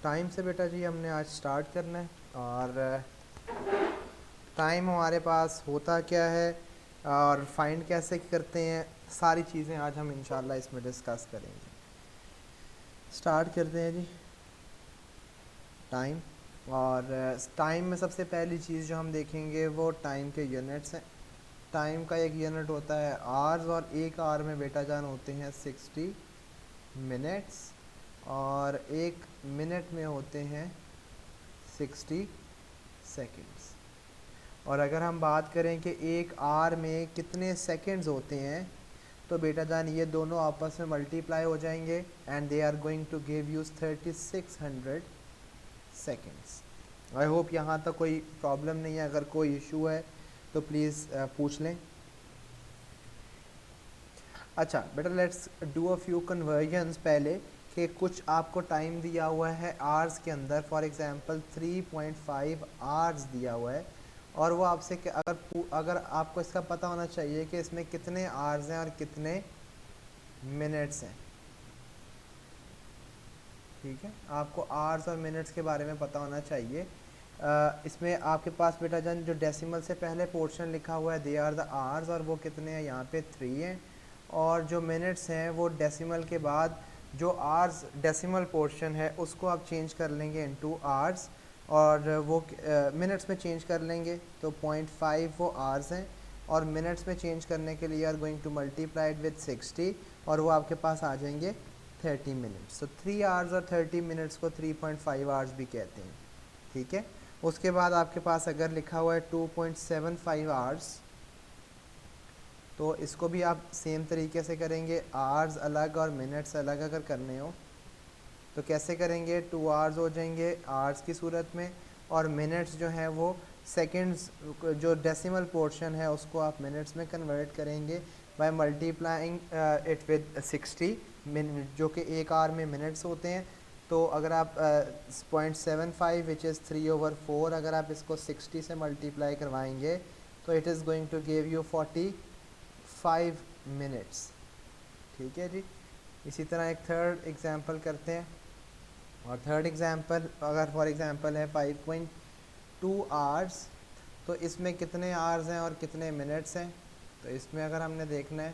Time से बेटा जी हमने आज स्टार्ट करना है। और टाइम हमारे पास होता क्या है और फाइंड कैसे करते हैं, सारी चीज़ें आज हम इंशाल्लाह इसमें डिस्कस करेंगे। स्टार्ट करते हैं जी। टाइम। और टाइम में सबसे पहली चीज़ जो हम देखेंगे वो टाइम के यूनिट्स हैं। टाइम का एक यूनिट होता है आवर्स, और एक आवर में बेटा जान होते हैं 60 मिनट्स, और एक मिनट में होते हैं 60 सेकेंड्स। और अगर हम बात करें कि एक आवर में कितने सेकेंड्स होते हैं, तो बेटा जान ये दोनों आपस में मल्टीप्लाई हो जाएंगे and they are going to give you 3600 seconds. I hope यहाँ तक कोई प्रॉब्लम नहीं है। अगर कोई इशू है तो प्लीज़ पूछ लें। अच्छा बेटा, let's do a few convergence पहले, कि कुछ आपको टाइम दिया हुआ है आवर्स के अंदर। फॉर एग्जांपल 3.5 आवर्स दिया हुआ है, और वो आपसे अगर आपको इसका पता होना चाहिए कि इसमें कितने आवर्स हैं और कितने मिनट्स हैं। ठीक है, आपको आवर्स और मिनट्स के बारे में पता होना चाहिए। इसमें आपके पास बेटा जान जो डेसिमल से पहले पोर्शन लिखा हुआ है दे आर द आवर्स, और वो कितने हैं, यहाँ पे 3 हैं। और जो मिनट्स हैं वो डेसिमल के बाद जो आवर्स डेसिमल पोर्शन है उसको आप चेंज कर लेंगे इनटू आवर्स, और वो मिनट्स में चेंज कर लेंगे। तो 0.5 वो आवर्स हैं, और मिनट्स में चेंज करने के लिए are going to multiplied with 60, और वो आपके पास आ जाएंगे 30 मिनट्स। तो 3 आवर्स और 30 मिनट्स को 3.5 आवर्स भी कहते हैं। ठीक है, उसके बाद आपके पास अगर लिखा हुआ है 2.75 आवर्स, तो इसको भी आप सेम तरीके से करेंगे। आवर्स अलग और मिनट्स अलग अगर करने हो तो कैसे करेंगे, 2 आवर्स हो जाएंगे आवर्स की सूरत में, और मिनट्स जो है वो सेकेंड्स, जो डेसिमल पोर्शन है उसको आप मिनट्स में कन्वर्ट करेंगे by multiplying it with 60 minute, जो कि एक आवर में मिनट्स होते हैं। तो अगर आप 0.75 विच इज़ 3/4, अगर आप इसको 60 से मल्टीप्लाई करवाएंगे तो it is going to give you 45 minutes. ठीक है जी। इसी तरह एक थर्ड एग्जांपल करते हैं। और थर्ड एग्जांपल अगर फॉर एग्जांपल है 5.2 आवर्स, तो इसमें कितने आवर्स हैं और कितने मिनट्स हैं। तो इसमें अगर हमने देखना है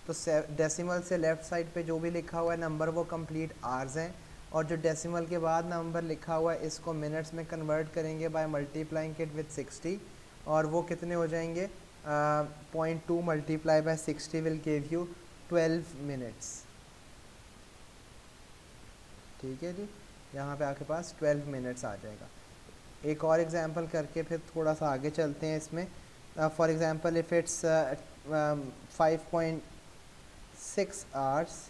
तो डेसिमल से लेफ़्ट साइड पे जो भी लिखा हुआ है नंबर वो कंप्लीट आवर्स हैं, और जो डेसिमल के बाद नंबर लिखा हुआ है इसको मिनट्स में कन्वर्ट करेंगे बाय मल्टीप्लाइंग इट विद 60, और वो कितने हो जाएंगे, 0.2 multiply by 60 will give you 12 minutes. ठीक है जी, यहाँ पे आपके पास 12 मिनट्स आ जाएगा। एक और एग्जांपल करके फिर थोड़ा सा आगे चलते हैं इसमें। For example if it's 5.6 hours,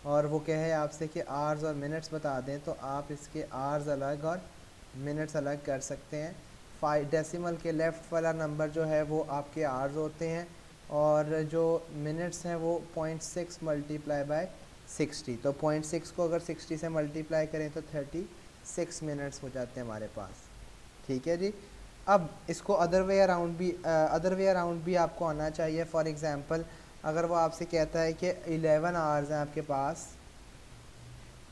और वो कहे है आपसे कि आवर्स और मिनट्स बता दें, तो आप इसके आवर्स अलग और मिनट्स अलग कर सकते हैं। 5 डेसिमल के लेफ़्ट वाला नंबर जो है वो आपके आवर्स होते हैं, और जो मिनट्स हैं वो 0.6 मल्टीप्लाई बाय 60। तो 0.6 को अगर 60 से मल्टीप्लाई करें तो 36 मिनट्स हो जाते हैं हमारे पास। ठीक है जी। अब इसको अदर वे अराउंड भी आपको आना चाहिए। फॉर एग्ज़ाम्पल अगर वो आपसे कहता है कि 11 आवर्स हैं आपके पास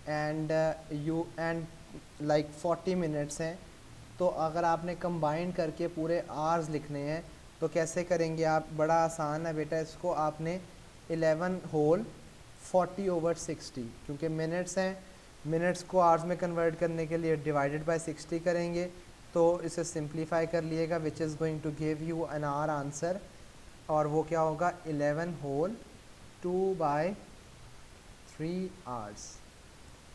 एंड लाइक 40 मिनट्स हैं, तो अगर आपने कंबाइन करके पूरे आवर्स लिखने हैं तो कैसे करेंगे आप, बड़ा आसान है बेटा। इसको आपने 11 होल 40/60, क्योंकि मिनट्स हैं, मिनट्स को आवर्स में कन्वर्ट करने के लिए डिवाइडेड बाय 60 करेंगे, तो इसे सिंप्लीफाई कर लिएगा which is going to give you an our answer, और वो क्या होगा 11 होल 2/3 आवर्स।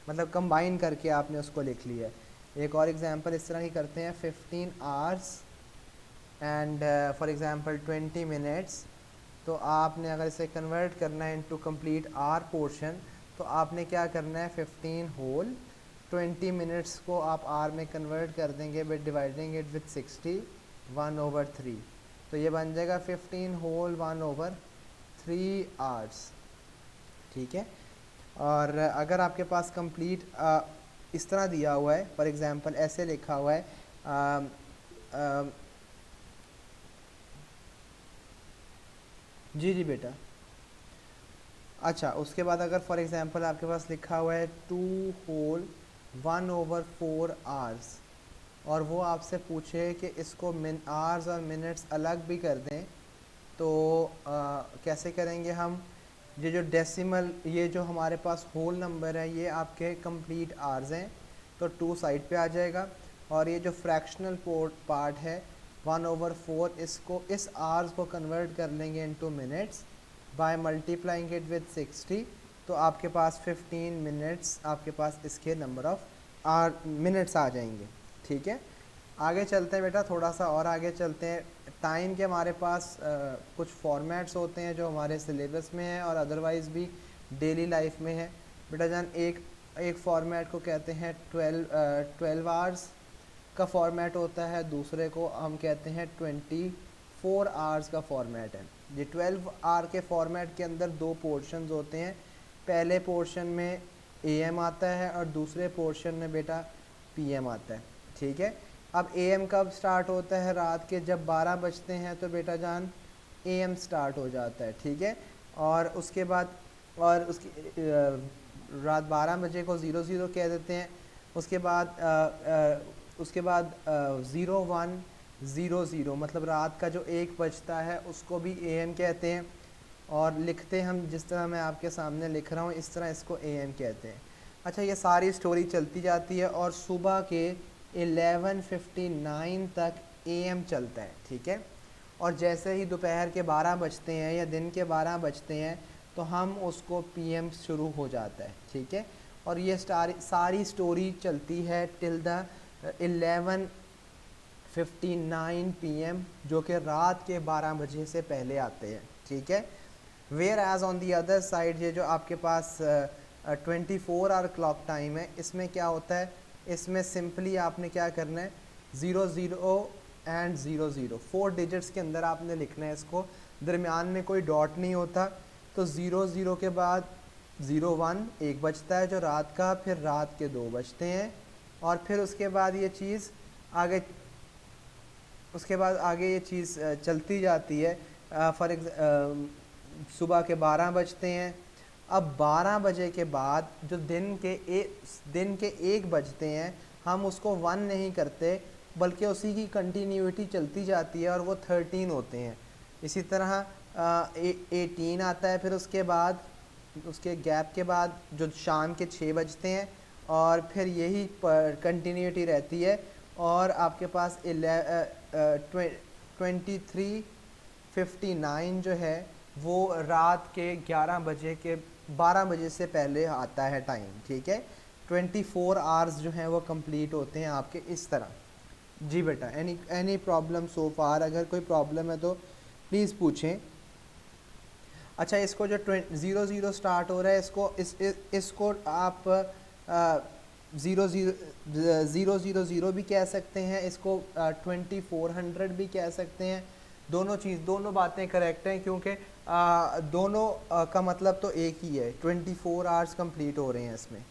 मतलब कंबाइन करके आपने उसको लिख लिया है। एक और एग्जांपल इस तरह ही करते हैं, 15 hours and for example 20 minutes. तो आपने अगर इसे कन्वर्ट करना है इनटू कंप्लीट आवर पोर्शन, तो आपने क्या करना है, 15 होल 20 मिनट्स को आप आर में कन्वर्ट कर देंगे बाय डिवाइडिंग इट विथ 60 1/3। तो ये बन जाएगा 15 होल 1/3 आवर्स। ठीक है। और अगर आपके पास कंप्लीट इस तरह दिया हुआ है, फॉर एग्जांपल ऐसे लिखा हुआ है, जी जी बेटा। अच्छा, उसके बाद अगर फॉर एग्जांपल आपके पास लिखा हुआ है 2 होल 1/4 आवर्स, और वो आपसे पूछे कि इसको आवर्स और मिनट्स अलग भी कर दें, तो कैसे करेंगे हम? ये जो डेसिमल, ये जो हमारे पास होल नंबर है, ये आपके कंप्लीट आवर्स हैं, तो 2 साइड पे आ जाएगा। और ये जो फ्रैक्शनल पार्ट है 1/4, इसको, इस आवर्स को कन्वर्ट कर लेंगे into minutes by multiplying it with 60, तो आपके पास 15 मिनट्स, आपके पास इसके नंबर ऑफ मिनट्स आ जाएंगे। ठीक है, आगे चलते हैं बेटा, थोड़ा सा और आगे चलते हैं। टाइम के हमारे पास कुछ फॉर्मेट्स होते हैं जो हमारे सिलेबस में है और अदरवाइज़ भी डेली लाइफ में है। बेटा जान, एक फॉर्मेट को कहते हैं 12 आवर्स का फॉर्मेट होता है, दूसरे को हम कहते हैं 24 आवर्स का फॉर्मेट है। ये 12 आवर के फॉर्मेट के अंदर 2 पोर्शंस होते हैं। पहले पोर्शन में AM आता है और दूसरे पोर्शन में बेटा PM आता है। ठीक है, अब AM कब स्टार्ट होता है? रात के जब 12 बजते हैं तो बेटा जान AM स्टार्ट हो जाता है। ठीक है, और उसके बाद, और उसकी रात 12 बजे को 00 कह देते हैं। उसके बाद 0100, मतलब रात का जो 1 बजता है उसको भी AM कहते हैं, और लिखते हम जिस तरह मैं आपके सामने लिख रहा हूँ इस तरह इसको AM कहते हैं। अच्छा, ये सारी स्टोरी चलती जाती है और सुबह के 11:59 तक AM चलता है। ठीक है, और जैसे ही दोपहर के 12 बजते हैं या दिन के 12 बजते हैं तो हम उसको PM शुरू हो जाता है। ठीक है, और ये सारी स्टोरी चलती है टिल द 11:59 PM, जो कि रात के 12 बजे से पहले आते हैं। ठीक है, whereas on the other side, ये जो आपके पास 24 आवर क्लॉक टाइम है, इसमें क्या होता है? इसमें सिंपली आपने क्या करना है, 00 एंड 00, 4 डिजिट्स के अंदर आपने लिखना है इसको, दरमियान में कोई डॉट नहीं होता। तो 00 के बाद 01 1 बजता है जो रात का, फिर रात के 2 बजते हैं, और फिर उसके बाद ये चीज़ आगे, ये चीज़ चलती जाती है। सुबह के 12 बजते हैं। अब 12 बजे के बाद जो दिन के 1 बजते हैं, हम उसको 1 नहीं करते बल्कि उसी की कंटिन्यूटी चलती जाती है और वो 13 होते हैं। इसी तरह 18 आता है, फिर उसके बाद, उसके गैप के बाद जो शाम के 6 बजते हैं, और फिर यही कंटिन्यूटी रहती है, और आपके पास 23:59 जो है वो रात के 12 बजे से पहले आता है टाइम। ठीक है, 24 आवर्स जो हैं वो कंप्लीट होते हैं आपके इस तरह। जी बेटा, एनी प्रॉब्लम सो फार? अगर कोई प्रॉब्लम है तो प्लीज़ पूछें। अच्छा, इसको जो 00 स्टार्ट हो रहा है, इसको आप 0000 भी कह सकते हैं, इसको 2400 भी कह सकते हैं। दोनों बातें करेक्ट हैं, क्योंकि दोनों का मतलब तो एक ही है, 24 आवर्स कंप्लीट हो रहे हैं इसमें।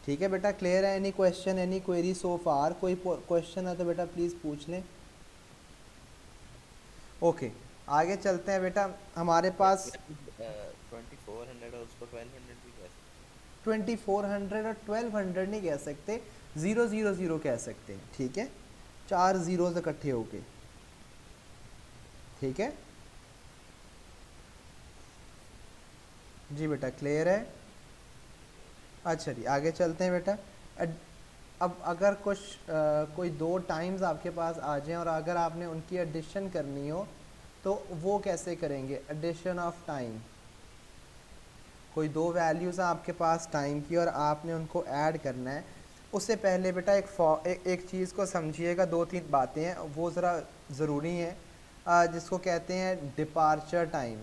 ठीक है बेटा, क्लियर है? Any question, any query so far? कोई क्वेश्चन है तो बेटा प्लीज़ पूछ लें। ओके, आगे चलते हैं बेटा। हमारे पास 2400 और उसको 1200 भी कह सकते 2400 और 1200 नहीं कह सकते, 000 कह सकते हैं। ठीक है, 4 जीरोज इकट्ठे होके। ठीक है जी बेटा, क्लियर है? अच्छा जी, आगे चलते हैं बेटा। अब अगर कोई 2 टाइम्स आपके पास आ जाएं और अगर आपने उनकी एडिशन करनी हो तो वो कैसे करेंगे? Addition of time. कोई 2 वैल्यूज़ हैं आपके पास टाइम की और आपने उनको ऐड करना है। उससे पहले बेटा एक चीज़ को समझिएगा, 2-3 बातें हैं वो ज़रा ज़रूरी हैं, जिसको कहते हैं डिपार्चर टाइम।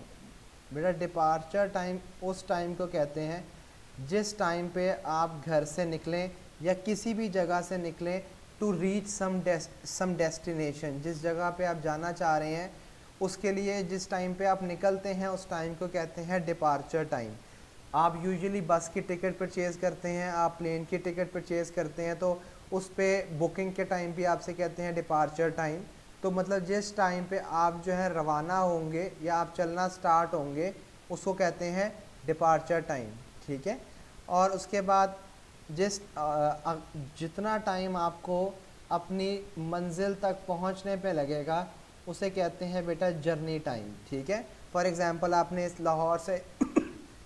बेटा डिपार्चर टाइम उस टाइम को कहते हैं जिस टाइम पे आप घर से निकलें या किसी भी जगह से निकलें टू रीच सम डेस्टिनेशन। जिस जगह पे आप जाना चाह रहे हैं उसके लिए जिस टाइम पे आप निकलते हैं उस टाइम को कहते हैं डिपार्चर टाइम। आप यूजुअली बस की टिकट परचेज़ करते हैं, आप प्लेन की टिकट परचेज़ करते हैं, तो उस पर बुकिंग के टाइम भी आपसे कहते हैं डिपार्चर टाइम। तो मतलब जिस टाइम पे आप जो है रवाना होंगे या आप चलना स्टार्ट होंगे उसको कहते हैं डिपार्चर टाइम। ठीक है, और उसके बाद जिस जितना टाइम आपको अपनी मंजिल तक पहुंचने पे लगेगा उसे कहते हैं बेटा जर्नी टाइम, ठीक है। फॉर एग्ज़ाम्पल आपने इस लाहौर से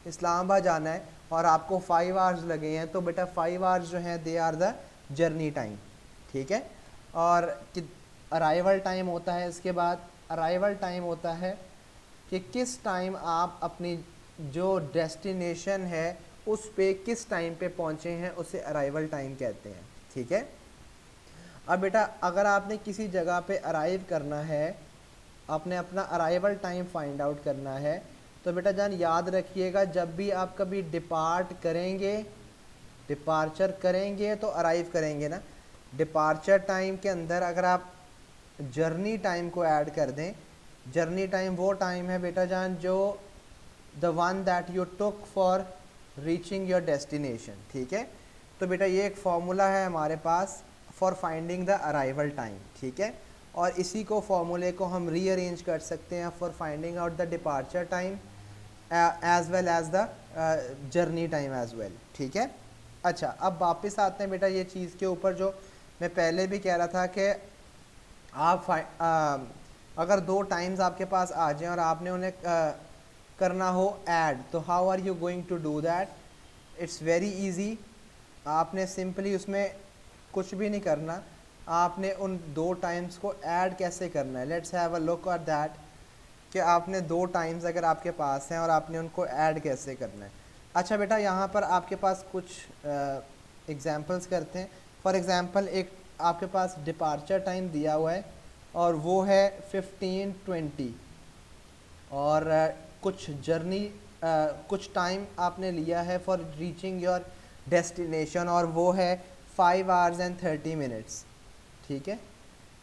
इस्लामाबाद जाना है और आपको 5 आवर्स लगे हैं, तो बेटा 5 आवर्स जो हैं they are the journey time, ठीक है। और अराइवल टाइम होता है, इसके बाद अराइवल टाइम होता है कि किस टाइम आप अपनी जो डेस्टिनेशन है उस पे किस टाइम पे पहुँचे हैं, उसे अराइवल टाइम कहते हैं, ठीक है। अब बेटा अगर आपने किसी जगह पे अराइव करना है, आपने अपना अराइवल टाइम फाइंड आउट करना है, तो बेटा जान याद रखिएगा जब भी आप कभी डिपार्चर करेंगे तो अराइव करेंगे ना। डिपार्चर टाइम के अंदर अगर आप जर्नी टाइम को ऐड कर दें, जर्नी टाइम वो टाइम है बेटा जान जो the one that you took for reaching your destination, ठीक है। तो बेटा ये एक फॉर्मूला है हमारे पास for finding the arrival time, ठीक है। और इसी को फॉर्मूले को हम रीअरेंज कर सकते हैं for finding out the departure time as well as the journey time as well, ठीक है। अच्छा, अब वापस आते हैं बेटा ये चीज़ के ऊपर जो मैं पहले भी कह रहा था कि आप अगर 2 टाइम्स आपके पास आ जाएं और आपने उन्हें करना हो ऐड, तो how are you going to do that? It's very easy. आपने सिंपली उसमें कुछ भी नहीं करना, आपने उन 2 टाइम्स को ऐड कैसे करना है। Let's have a look at that कि आपने 2 टाइम्स अगर आपके पास हैं और आपने उनको ऐड कैसे करना है। अच्छा बेटा यहाँ पर आपके पास कुछ एग्जांपल्स करते हैं। फॉर एग्जांपल एक आपके पास डिपार्चर टाइम दिया हुआ है और वो है 15:20 और कुछ टाइम आपने लिया है फॉर रीचिंग योर डेस्टिनेशन और वो है 5 आवर्स एंड 30 मिनट्स, ठीक है।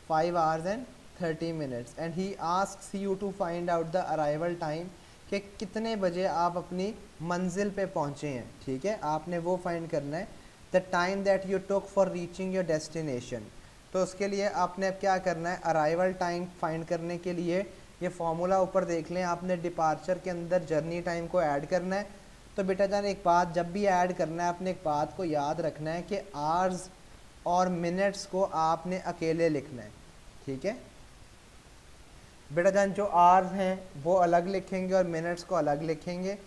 5 hours and 30 minutes and he asks you to find out the arrival time कि कितने बजे आप अपनी मंजिल पे पहुँचे हैं, ठीक है। आपने वो फाइंड करना है, the time that you took for reaching your destination. तो उसके लिए आपने अब क्या करना है, अराइवल टाइम फाइंड करने के लिए ये फॉर्मूला ऊपर देख लें, आपने डिपार्चर के अंदर जर्नी टाइम को ऐड करना है। तो बेटा जान एक बात, जब भी ऐड करना है आपने एक बात को याद रखना है कि आवर्स और मिनट्स को आपने अकेले लिखना है, ठीक है। बेटा जान जो आवर्स हैं वो अलग लिखेंगे और मिनट्स को अलग लिखेंगे।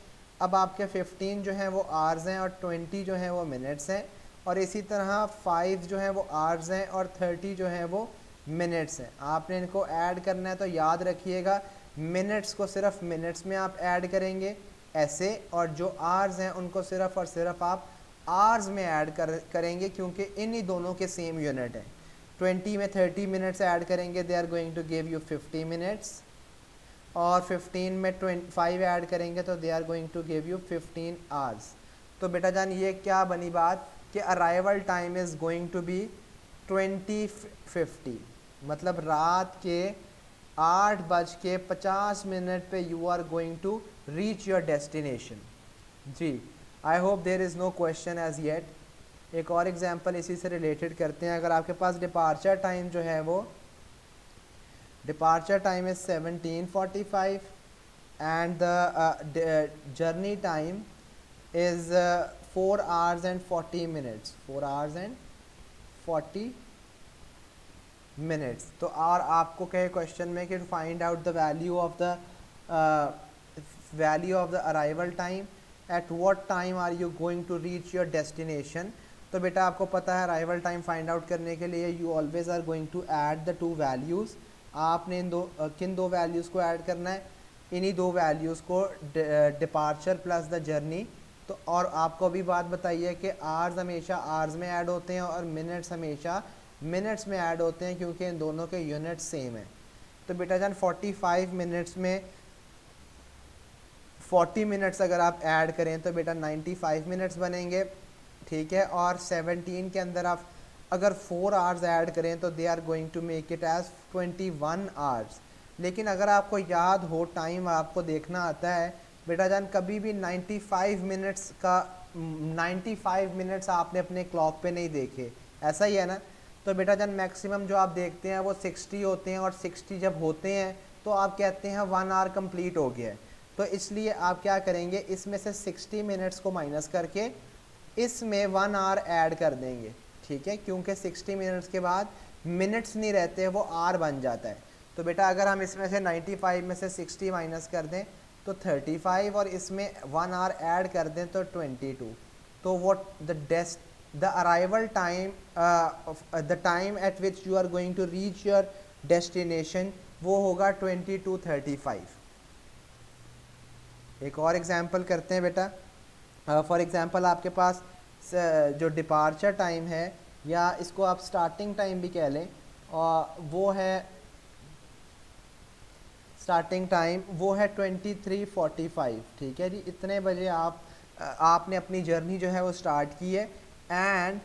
अब आपके 15 जो हैं वो आवर्स हैं और 20 जो हैं वो मिनट्स हैं, और इसी तरह 5 जो हैं वो आवर्स हैं और 30 जो हैं वो मिनट्स हैं। आपने इनको ऐड करना है, तो याद रखिएगा मिनट्स को सिर्फ मिनट्स में आप ऐड करेंगे ऐसे, और जो आवर्स हैं उनको सिर्फ और सिर्फ आप आवर्स में ऐड करेंगे क्योंकि इन्हीं दोनों के सेम यूनिट हैं। 20 में 30 मिनट्स ऐड करेंगे, they are going to give you 50 minutes, और 15 में 25 ऐड करेंगे तो they are going to give you 15 hours. तो बेटा जान ये क्या बनी बात कि arrival time is going to be 20:50, मतलब रात के 8:50 पे you are going to reach your destination. जी, I hope there is no question as yet. एक और एग्जांपल इसी से रिलेटेड करते हैं। अगर आपके पास डिपार्चर टाइम जो है वो departure time is 17:45 and the journey time is 4 hours and 40 minutes, 4 hours and 40 minutes. तो और आपको कहे क्वेश्चन में कि find out the value of the arrival time, at what time are you going to reach your destination. तो बेटा आपको पता है अराइवल टाइम फाइंड आउट करने के लिए you always are going to add the 2 values. आपने इन किन 2 वैल्यूज़ को ऐड करना है, इन्हीं 2 वैल्यूज़ को, डिपार्चर प्लस द जर्नी। तो और आपको भी बात बताइए कि आवर्स हमेशा आवर्स में ऐड होते हैं और मिनट्स हमेशा मिनट्स में ऐड होते हैं क्योंकि इन दोनों के यूनिट्स सेम हैं। तो बेटा जान 45 मिनट्स में 40 मिनट्स अगर आप ऐड करें तो बेटा 95 मिनट्स बनेंगे, ठीक है। और 17 के अंदर आप अगर 4 आवर्स ऐड करें तो they are going to make it as 21 hours. लेकिन अगर आपको याद हो, टाइम आपको देखना आता है बेटा जान, कभी भी 95 मिनट्स आपने अपने क्लॉक पे नहीं देखे, ऐसा ही है ना। तो बेटा जान मैक्सिमम जो आप देखते हैं वो 60 होते हैं, और 60 जब होते हैं तो आप कहते हैं 1 आवर कंप्लीट हो गया है। तो इसलिए आप क्या करेंगे, इसमें से 60 मिनट्स को माइनस करके इसमें 1 आवर ऐड कर देंगे, ठीक है, क्योंकि 60 मिनट्स के बाद मिनट्स नहीं रहते, वो आर बन जाता है। तो बेटा अगर हम इसमें से 95 में से 60 माइनस कर दें तो 35 और इसमें 1 आवर ऐड कर दें तो 22। तो what the arrival time the time at which you are going to reach your destination वो होगा 22:35। एक और एग्जांपल करते हैं बेटा। फॉर एग्जांपल आपके पास जो डिपार्चर टाइम है या इसको आप स्टार्टिंग टाइम भी कह लें, और वो है स्टार्टिंग टाइम वो है 23:45, ठीक है जी। इतने बजे आपने अपनी जर्नी जो है वो स्टार्ट की है, and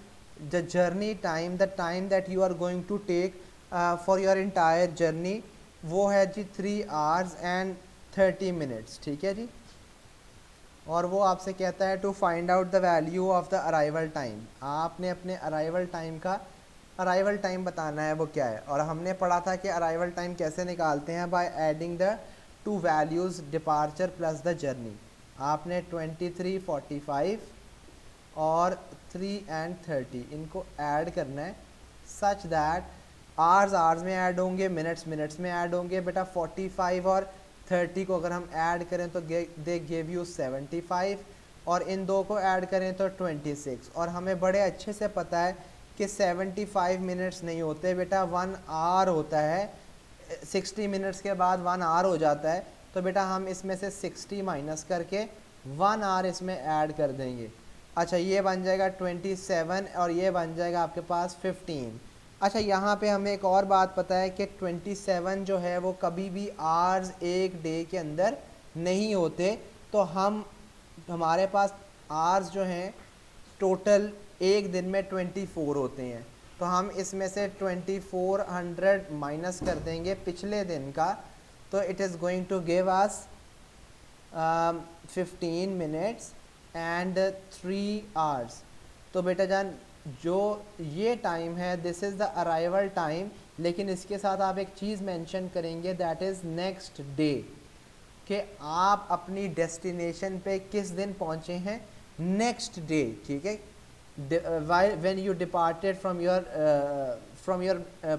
the journey time, the time that you are going to take for your entire journey वो है जी 3 आवर्स एंड 30 मिनट्स, ठीक है जी। और वो आपसे कहता है to find out the value of the arrival time. आपने अपने अराइवल टाइम का अराइवल टाइम बताना है वो क्या है। और हमने पढ़ा था कि अराइवल टाइम कैसे निकालते हैं, by adding the two values departure plus the journey. आपने 23:45 और 3 and 30 इनको ऐड करना है सच दैट आवर्स में ऐड होंगे, मिनट्स में ऐड होंगे। बेटा 45 और 30 को अगर हम ऐड करें तो दे गिव यू 75, और इन दो को ऐड करें तो 26। और हमें बड़े अच्छे से पता है कि 75 मिनट्स नहीं होते बेटा, 1 आवर होता है। 60 मिनट्स के बाद 1 आवर हो जाता है। तो बेटा हम इसमें से 60 माइनस करके 1 आवर इसमें ऐड कर देंगे। अच्छा ये बन जाएगा 27 और ये बन जाएगा आपके पास 15। अच्छा यहाँ पे हमें एक और बात पता है कि 27 जो है वो कभी भी आवर्स एक डे के अंदर नहीं होते। तो हमारे पास आवर्स जो हैं टोटल एक दिन में 24 होते हैं। तो हम इसमें से 2400 माइनस कर देंगे पिछले दिन का, तो it is going to give us 15 minutes and 3 hours. तो बेटा जान जो ये टाइम है this is the arrival time, लेकिन इसके साथ आप एक चीज़ मेंशन करेंगे दैट इज़ नेक्स्ट डे, कि आप अपनी डेस्टिनेशन पे किस दिन पहुँचे हैं, नेक्स्ट डे, ठीक है। when you departed from your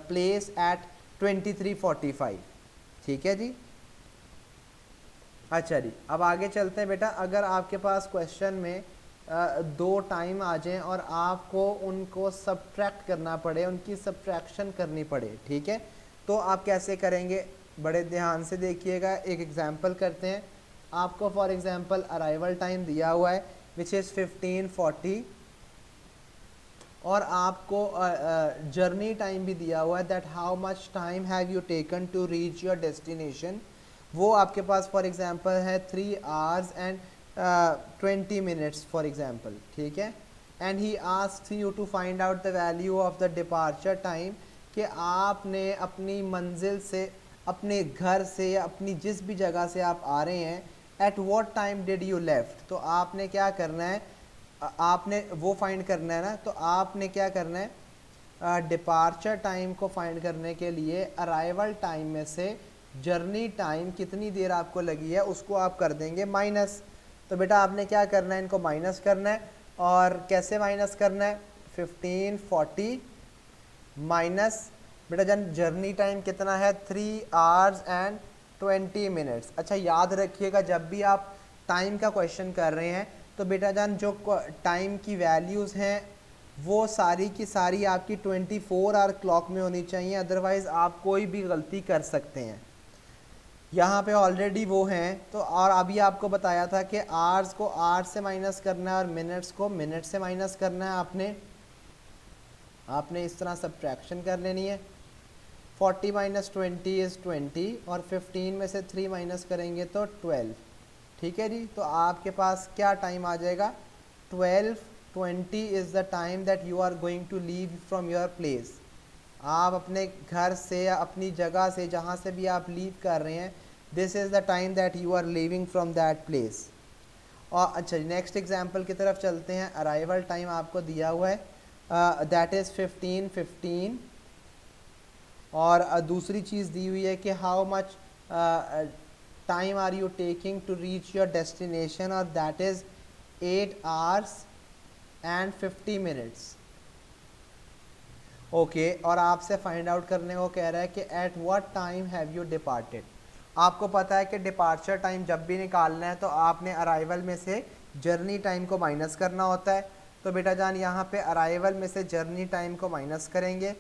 place at 23:45, ठीक है जी। अच्छा जी अब आगे चलते हैं बेटा। अगर आपके पास क्वेश्चन में दो टाइम आ जाएं और आपको उनको सब्ट्रैक्ट करना पड़े, उनकी सब्ट्रैक्शन करनी पड़े, ठीक है, तो आप कैसे करेंगे, बड़े ध्यान से देखिएगा। एक एग्जांपल करते हैं। आपको फॉर एग्जांपल अराइवल टाइम दिया हुआ है विच इज़ 15:40 और आपको जर्नी टाइम भी दिया हुआ है that how much time have you taken to reach your destination. वो आपके पास फॉर एग्जांपल है 3 hours and 20 minutes for example, ठीक है। And he asks you to find out the value of the departure time, कि आपने अपनी मंजिल से, अपने घर से या अपनी जिस भी जगह से आप आ रहे हैं, eight what time did you left. तो आपने क्या करना है, आपने वो फाइंड करना है ना। तो आपने क्या करना है, डिपार्चर टाइम को फाइंड करने के लिए अराइवल टाइम में से जर्नी टाइम कितनी देर आपको लगी है उसको आप कर देंगे माइनस। तो बेटा आपने क्या करना है, इनको माइनस करना है। और कैसे माइनस करना है, 15:40 माइनस बेटा जन जर्नी टाइम कितना है 3 आवर्स एंड 20 मिनट्स। अच्छा याद रखिएगा जब भी आप टाइम का क्वेश्चन कर रहे हैं तो बेटा जान जो टाइम की वैल्यूज़ हैं वो सारी की सारी आपकी 24 आवर क्लॉक में होनी चाहिए, अदरवाइज़ आप कोई भी गलती कर सकते हैं। यहाँ पे ऑलरेडी वो हैं। तो और अभी आपको बताया था कि आवर्स को आवर्स से माइनस करना है और मिनट्स को मिनट से माइनस करना है। आपने इस तरह सब्ट्रैक्शन कर लेनी है। 40 माइनस 20 इज़ 20 और 15 में से 3 माइनस करेंगे तो 12, ठीक है जी। तो आपके पास क्या टाइम आ जाएगा, 12:20 is the time that you are going to leave from your place. आप अपने घर से या अपनी जगह से जहाँ से भी आप लीव कर रहे हैं, this is the time that you are leaving from that place. और अच्छा नेक्स्ट एग्जांपल की तरफ चलते हैं। अराइवल टाइम आपको दिया हुआ है दैट इज़ 15:15 और दूसरी चीज़ दी हुई है कि how much time are you taking to reach your destination, और that is 8 hours and 50 minutes. Okay, और आपसे फाइंड आउट करने को कह रहा है कि eight what time have you departed. आपको पता है कि डिपार्चर टाइम जब भी निकालना है तो आपने अराइवल में से जर्नी टाइम को माइनस करना होता है। तो बेटा जान यहाँ पे अराइवल में से जर्नी टाइम को माइनस करेंगे।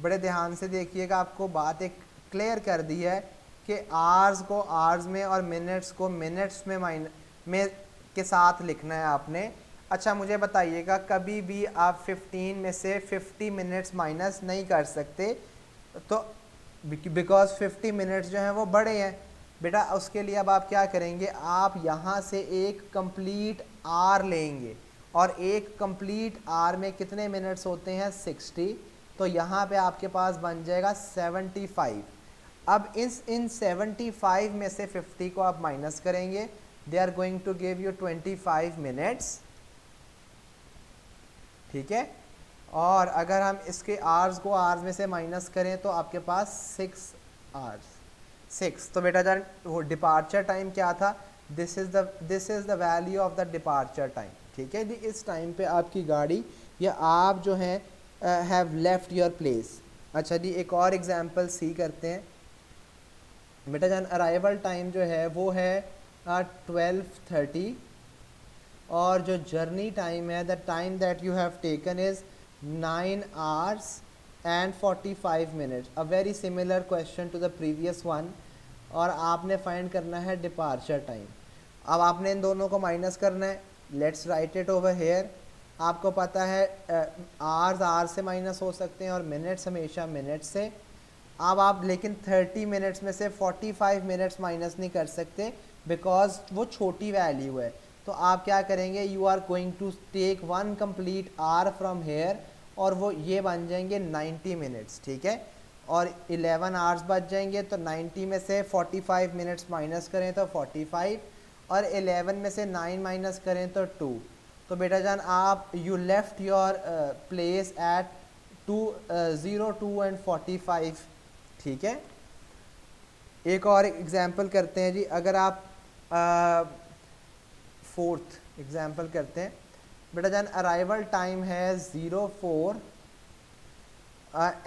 बड़े ध्यान से देखिएगा, आपको बात एक क्लियर कर दी है कि आवर्स को आवर्स में और मिनट्स को मिनट्स में के साथ लिखना है आपने। अच्छा मुझे बताइएगा, कभी भी आप 15 में से 50 मिनट्स माइनस नहीं कर सकते, तो बिकॉज 50 मिनट्स जो हैं वो बड़े हैं बेटा। उसके लिए अब आप क्या करेंगे, आप यहाँ से एक कंप्लीट आर लेंगे, और एक कंप्लीट आर में कितने मिनट्स होते हैं, 60। तो यहाँ पे आपके पास बन जाएगा 75। अब इन 75 में से 50 को आप माइनस करेंगे, they are going to give you 25 minutes, ठीक है। और अगर हम इसके आवर्स को आवर्स में से माइनस करें तो आपके पास 6 आवर्स, 6। तो बेटा जान वो डिपार्चर टाइम क्या था, this is the value of the departure time, ठीक है जी। इस टाइम पे आपकी गाड़ी या आप जो हैं हैव लेफ्ट योर प्लेस। अच्छा जी, एक और एग्जांपल सी करते हैं। बेटा जान अराइवल टाइम जो है वो है 12:30, और जो जर्नी टाइम है, the time that you have taken is 9 hours and 45 minutes। A very similar question to the previous one. और आपने फाइंड करना है डिपार्चर टाइम। अब आपने इन दोनों को माइनस करना है, let's write it over here. आपको पता है आवर्स आवर से माइनस हो सकते हैं और मिनट्स हमेशा मिनट से। अब आप लेकिन 30 मिनट्स में से 45 मिनट्स माइनस नहीं कर सकते, बिकॉज वो छोटी वैल्यू है। तो आप क्या करेंगे, you are going to take one complete hour from here, और वो ये बन जाएंगे 90 मिनट्स, ठीक है। और 11 आवर्स बच जाएंगे, तो 90 में से 45 मिनट्स माइनस करें तो 45, और 11 में से 9 माइनस करें तो 2। तो बेटा जान आप you left your place at 0, 2 and 45, ठीक है। एक और एग्जाम्पल करते हैं जी। अगर आप फोर्थ एग्जाम्पल करते हैं। बेटा जान अराइवल टाइम है 04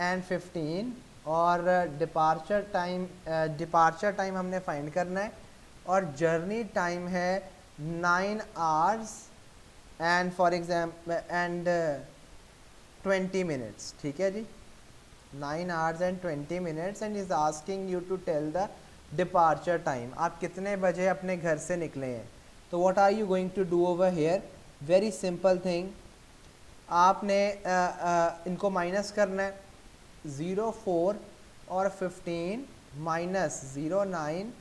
and 15, और डिपार्चर टाइम हमने फाइंड करना है, और जर्नी टाइम है 9 hours and for example and 20 minutes, ठीक है जी। 9 hours and 20 minutes and is asking you to tell the departure time। आप कितने बजे अपने घर से निकले हैं। तो what are you going to do over here, very simple thing। आपने इनको माइनस करना है, 04 और 15 माइनस 09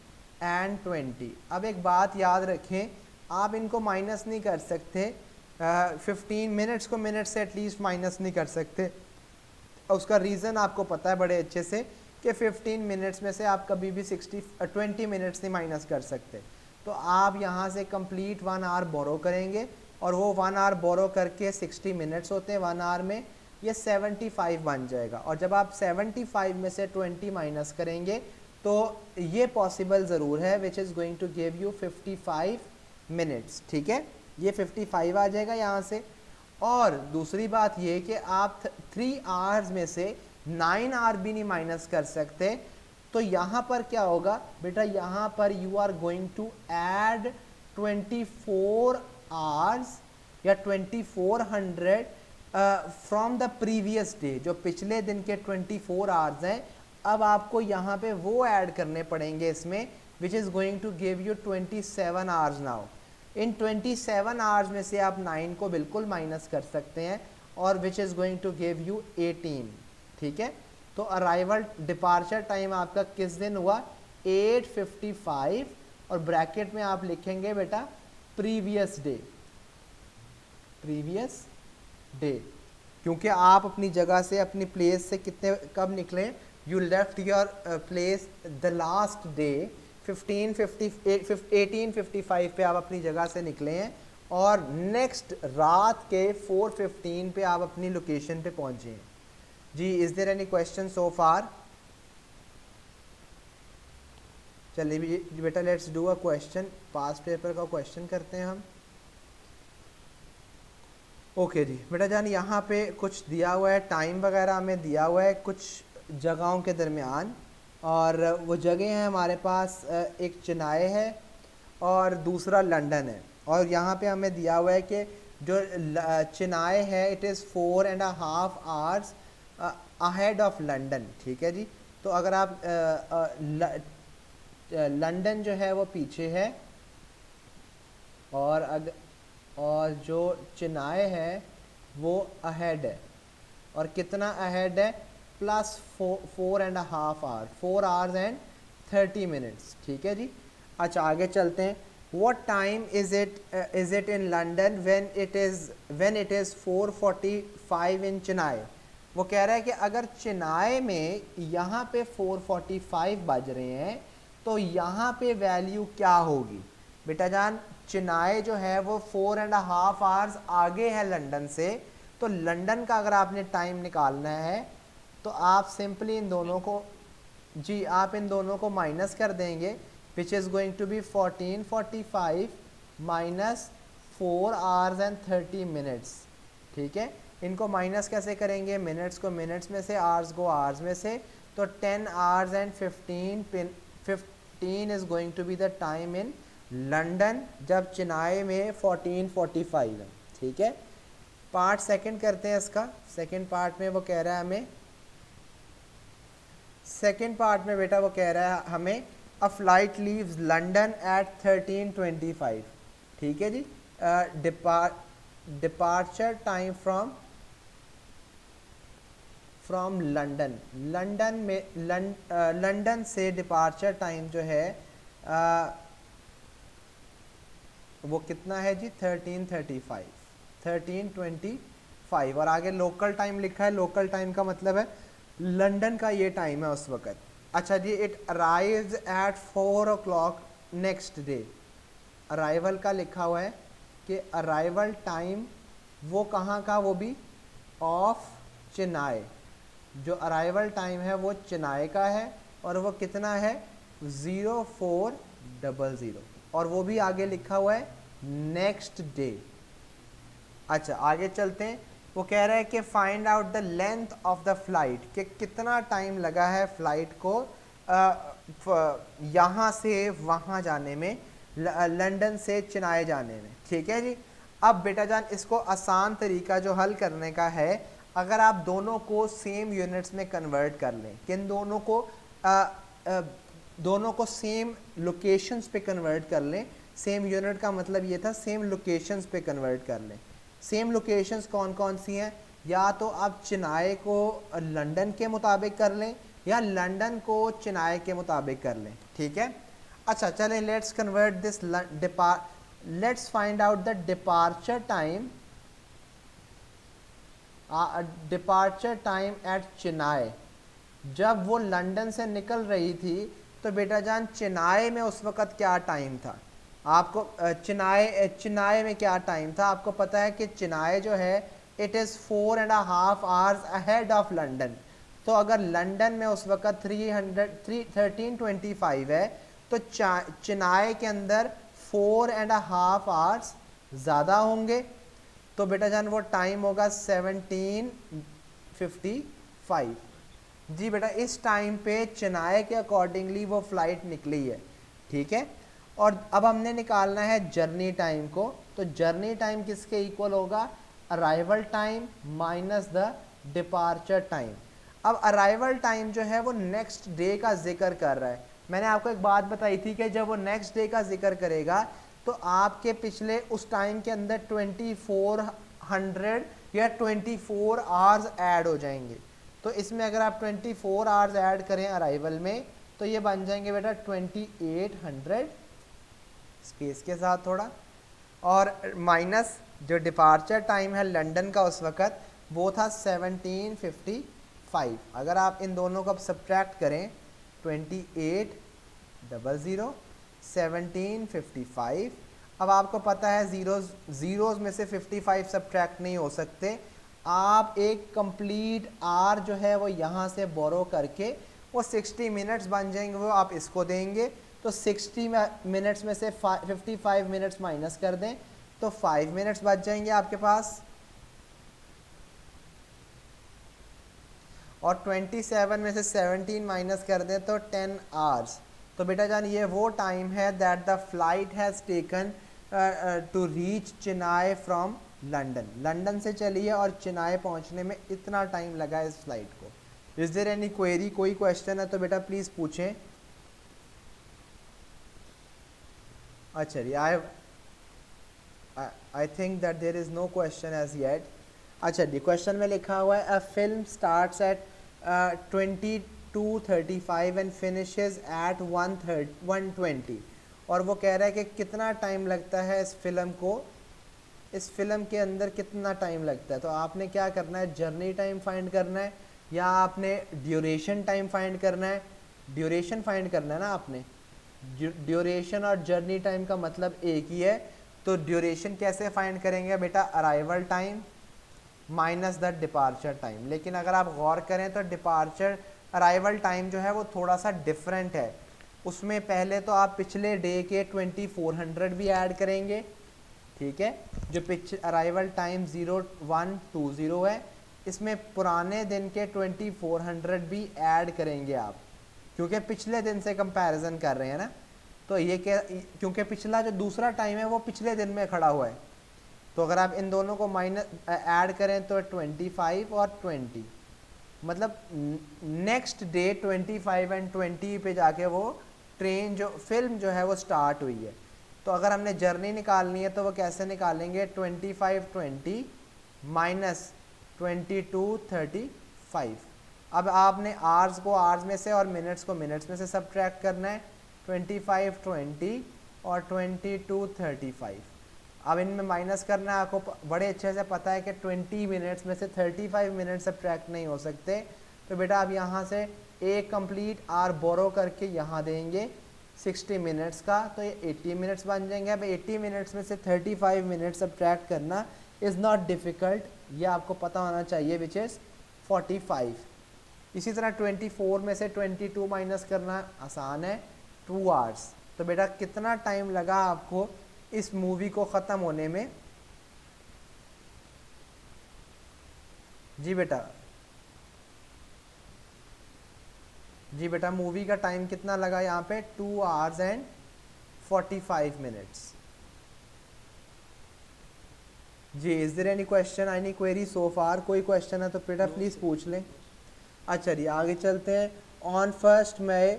and 20। अब एक बात याद रखें, आप इनको माइनस नहीं कर सकते, 15 मिनट्स को मिनट से एटलीस्ट माइनस नहीं कर सकते। उसका रीज़न आपको पता है बड़े अच्छे से कि 15 मिनट्स में से आप कभी भी 20 मिनट्स नहीं माइनस कर सकते। तो आप यहाँ से कंप्लीट 1 आवर बोरो करेंगे, और वो 1 आवर बोरो करके 60 मिनट्स होते हैं 1 आवर में, ये 75 बन जाएगा। और जब आप 75 में से 20 माइनस करेंगे तो ये पॉसिबल ज़रूर है, which is going to give you 55 minutes, ठीक है। ये 55 आ जाएगा यहाँ से। और दूसरी बात ये कि आप 3 आवर्स में से 9 आवर भी नहीं माइनस कर सकते। तो यहाँ पर क्या होगा बेटा, यहाँ पर you are going to add 24 hours या 2400 फ्रॉम द प्रीवियस डे, जो पिछले दिन के 24 आवर्स हैं। अब आपको यहाँ पे वो ऐड करने पड़ेंगे इसमें, which is going to give you 27 hours now. इन 27 आवर्स में से आप 9 को बिल्कुल माइनस कर सकते हैं, और which is going to give you 18, ठीक है। तो अराइवल डिपार्चर टाइम आपका किस दिन हुआ, 8:55, और ब्रैकेट में आप लिखेंगे बेटा प्रीवियस डे, प्रीवियस डे, क्योंकि आप अपनी जगह से अपनी प्लेस से कितने कब निकले, you left your place the last day 18:55 पे आप अपनी जगह से निकले हैं, और नेक्स्ट रात के 4:15 पे आप अपनी लोकेशन पे पहुंचे हैं जी। Is there any question so far? चलिए बेटा let's do a question, past paper का क्वेश्चन करते हैं हम। ओके जी बेटा जान, यहाँ पे कुछ दिया हुआ है, टाइम वगैरह हमें दिया हुआ है कुछ जगहों के दरमियान, और वो जगह हैं हमारे पास, एक चेन्नई है और दूसरा लंदन है। और यहाँ पे हमें दिया हुआ है कि जो चेन्नई है it is 4.5 hours ahead of London. ठीक है जी। तो अगर आप लंदन जो है वो पीछे है, और जो चेन्नई है वो अहेड है। और कितना अहेड है? Plus 4.5 hour, 4 hours and 30 minutes। ठीक है जी। अच्छा आगे चलते हैं। What time is it in London when it is 4:45 in Chennai? वो कह रहा है कि अगर चेन्नई में यहाँ पे 4:45 बज रहे हैं तो यहाँ पे वैल्यू क्या होगी? बेटा जान, चेन्नई जो है वो 4.5 आवर्स आगे है लंदन से, तो लंदन का अगर आपने टाइम निकालना है तो आप सिंपली इन दोनों को, जी आप इन दोनों को माइनस कर देंगे, which is going to be 14:45 minus 4 hours and 30 minutes। ठीक है, इनको माइनस कैसे करेंगे? मिनट्स को मिनट्स में से, आवर्स को आवर्स में से, तो 10 hours and 15 is going to be the time in London, जब चेन्नई में 14:45 है। ठीक है, पार्ट सेकंड करते हैं इसका। सेकंड पार्ट में वो कह रहा है हमें, सेकंड पार्ट में बेटा वो कह रहा है हमें a flight leaves London at 13:25। ठीक है जी। Departure time from London, London में लंदन से डिपार्चर टाइम जो है वो कितना है जी? 13:25 और आगे लोकल टाइम लिखा है। लोकल टाइम का मतलब है लंदन का ये टाइम है उस वक़्त। अच्छा जी, it arrives at 4 o'clock next day. Arrival का लिखा हुआ है कि अराइवल टाइम वो कहाँ का? वो भी ऑफ चेन्नई। जो अराइवल टाइम है वो चेन्नई का है और वो कितना है? 0400, और वो भी आगे लिखा हुआ है नेक्स्ट डे। अच्छा आगे चलते हैं। वो कह रहा है कि find out the length of the flight, कि कितना टाइम लगा है फ्लाइट को यहाँ से वहाँ जाने में, लंदन से चेन्नई जाने में। ठीक है जी। अब बेटा जान, इसको आसान तरीका जो हल करने का है, अगर आप दोनों को सेम यूनिट्स में कन्वर्ट कर लें, किन दोनों को सेम लोकेशंस पे कन्वर्ट कर लें। सेम यूनिट का मतलब ये था सेम लोकेशंस पे कन्वर्ट कर लें। सेम लोकेशंस कौन कौन सी हैं? या तो आप चेन्नई को लंदन के मुताबिक कर लें या लंदन को चेन्नई के मुताबिक कर लें। ठीक है। अच्छा चलें, let's convert this, let's find out the departure time, departure time at Chennai. जब वो लंदन से निकल रही थी तो बेटा जान चेन्नई में उस वक़्त क्या टाइम था? आपको चेन्नई में क्या टाइम था? आपको पता है कि चेन्नई जो है it is 4.5 hours ahead of London. तो अगर लंदन में उस वक़्त 13:25 है तो चेन्नई के अंदर 4.5 आवर्स ज़्यादा होंगे। तो बेटा जान वो टाइम होगा 17:55। जी बेटा, इस टाइम पे चेन्नई के अकॉर्डिंगली वो फ़्लाइट निकली है। ठीक है। और अब हमने निकालना है जर्नी टाइम को। तो जर्नी टाइम किसके इक्वल होगा? Arrival time minus the departure time. अब अराइवल टाइम जो है वो नेक्स्ट डे का जिक्र कर रहा है। मैंने आपको एक बात बताई थी कि जब वो नेक्स्ट डे का जिक्र करेगा तो आपके पिछले उस टाइम के अंदर 2400 या 24 आवर्स ऐड हो जाएंगे। तो इसमें अगर आप 24 आवर्स ऐड करें अराइवल में तो ये बन जाएंगे बेटा 2800, स्पेस के साथ थोड़ा, और माइनस जो डिपार्चर टाइम है लंदन का उस वक़्त वो था 17:55। अगर आप इन दोनों को अब सब्ट्रैक्ट करें, 2800 17:55। अब आपको पता है ज़ीरोज़ में से 55 सब्ट्रैक्ट नहीं हो सकते। आप एक कंप्लीट आर जो है वो यहाँ से बोरो करके वो 60 मिनट्स बन जाएंगे, वो आप इसको देंगे तो 60 मिनट्स में से 55 मिनट्स माइनस कर दें तो 5 मिनट्स बच जाएंगे आपके पास। और 27 में से 17 माइनस कर दें तो 10 आवर्स। तो बेटा जान ये वो टाइम है that the flight has taken to reach Chennai from London. London से चली है और चेन्नई पहुंचने में इतना टाइम लगा इस फ्लाइट को। इज देयर एनी क्वेरी, कोई क्वेश्चन है तो बेटा प्लीज़ पूछें। अच्छा जी, I think that there is no question as yet. अच्छा जी, क्वेश्चन में लिखा हुआ है a film starts at 22:35 and finishes at 1:20, और वो कह रहा है कि कितना टाइम लगता है इस फिल्म को, इस फिल्म के अंदर कितना टाइम लगता है। तो आपने क्या करना है, जर्नी टाइम फाइंड करना है या आपने ड्यूरेशन टाइम फाइंड करना है। ड्यूरेशन फाइंड करना है ना आपने। ड्यूरेशन और जर्नी टाइम का मतलब एक ही है। तो ड्यूरेशन कैसे फाइंड करेंगे बेटा, arrival time minus the departure time. लेकिन अगर आप गौर करें तो डिपार्चर अराइवल टाइम जो है वो थोड़ा सा डिफरेंट है। उसमें पहले तो आप पिछले डे के 2400 भी ऐड करेंगे, ठीक है, जो अराइवल टाइम 0120 है, इसमें पुराने दिन के 2400 भी ऐड करेंगे आप, क्योंकि पिछले दिन से कंपैरिजन कर रहे हैं ना। तो ये क्या, क्योंकि पिछला जो दूसरा टाइम है वो पिछले दिन में खड़ा हुआ है, तो अगर आप इन दोनों को माइनस ऐड करें तो 25 और 20, मतलब नेक्स्ट डे 25 एंड 20 पे जाके वो ट्रेन जो फिल्म जो है वो स्टार्ट हुई है। तो अगर हमने जर्नी निकालनी है तो वो कैसे निकालेंगे, 25:20 माइनस 22:35। अब आपने आवर्स को आवर्स में से और मिनट्स को मिनट्स में से सब्ट्रैक्ट करना है, 25:20 और 22:35। अब इनमें माइनस करना है, आपको बड़े अच्छे से पता है कि 20 मिनट्स में से 35 मिनट सब्ट्रैक्ट नहीं हो सकते। तो बेटा आप यहाँ से एक कंप्लीट आवर बोरो करके यहाँ देंगे 60 मिनट्स का, तो ये 80 मिनट्स बन जाएंगे। अब 80 मिनट्स में से 35 मिनट्स सब्ट्रैक्ट करना इज़ नॉट डिफ़िकल्ट, ये आपको पता होना चाहिए, विच इज़ 45। इसी तरह 24 में से 22 माइनस करना आसान है, 2 आवर्स। तो बेटा कितना टाइम लगा आपको इस मूवी को ख़त्म होने में? जी बेटा, जी बेटा मूवी का टाइम कितना लगा यहाँ पे, 2 आवर्स एंड 45 मिनट्स। जी, is there any question, any query so far? कोई क्वेश्चन है तो बेटा प्लीज़ पूछ लें। अच्छा जी, आगे चलते हैं। On 1 May